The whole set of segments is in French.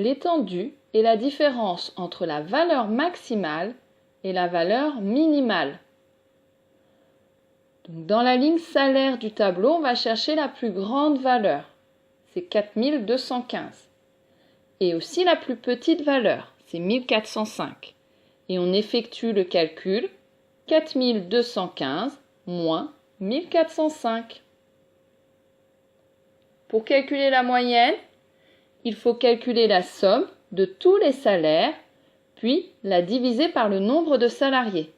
L'étendue est la différence entre la valeur maximale et la valeur minimale. Donc, dans la ligne salaire du tableau, on va chercher la plus grande valeur. C'est 4215. Et aussi la plus petite valeur, c'est 1405. Et on effectue le calcul 4215 moins 1405. Pour calculer la moyenne, il faut calculer la somme de tous les salaires, puis la diviser par le nombre de salariés.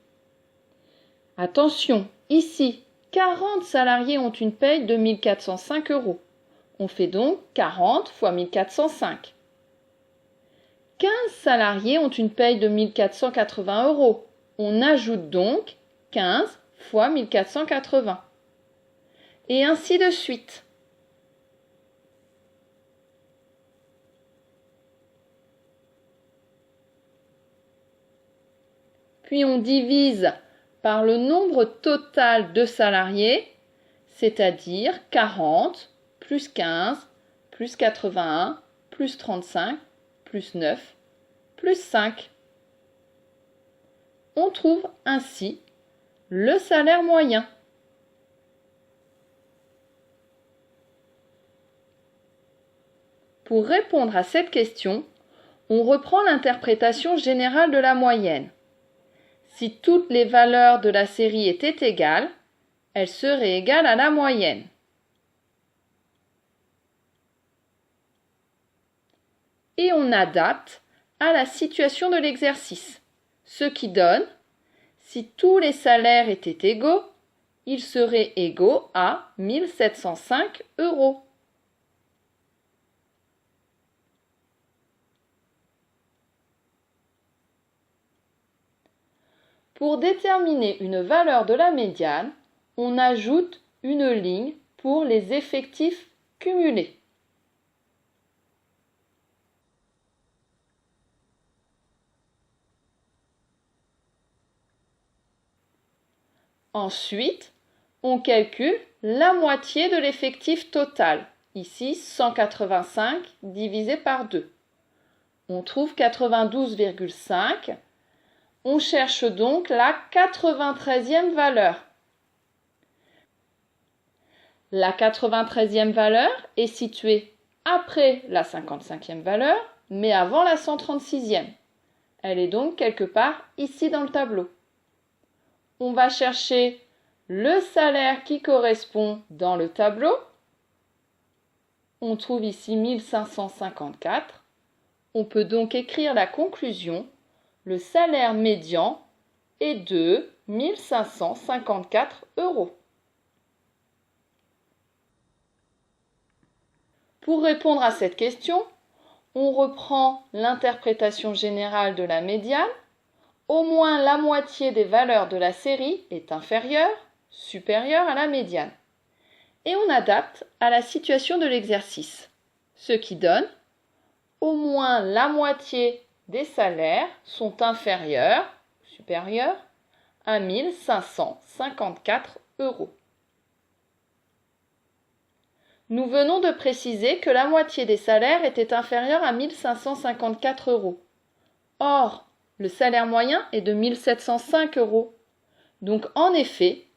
Attention, ici, 40 salariés ont une paye de 1405 €. On fait donc 40 fois 1405. 15 salariés ont une paye de 1480 €. On ajoute donc 15 fois 1480. Et ainsi de suite. Puis on divise par le nombre total de salariés, c'est-à-dire 40 plus 15 plus 81 plus 35 plus 9 plus 5. On trouve ainsi le salaire moyen. Pour répondre à cette question, on reprend l'interprétation générale de la moyenne. Si toutes les valeurs de la série étaient égales, elles seraient égales à la moyenne. Et on adapte à la situation de l'exercice, ce qui donne, si tous les salaires étaient égaux, ils seraient égaux à 1705 €. Pour déterminer une valeur de la médiane, on ajoute une ligne pour les effectifs cumulés. Ensuite, on calcule la moitié de l'effectif total, ici 185 divisé par 2. On trouve 92,5. On cherche donc la 93e valeur. La 93e valeur est située après la 55e valeur, mais avant la 136e. Elle est donc quelque part ici dans le tableau. On va chercher le salaire qui correspond dans le tableau. On trouve ici 1554. On peut donc écrire la conclusion. Le salaire médian est de 1554 €. Pour répondre à cette question, on reprend l'interprétation générale de la médiane. Au moins la moitié des valeurs de la série est supérieure à la médiane. Et on adapte à la situation de l'exercice, ce qui donne au moins la moitié des salaires sont supérieurs à 1554 €. Nous venons de préciser que la moitié des salaires était inférieure à 1554 €. Or, le salaire moyen est de 1705 €. Donc, en effet,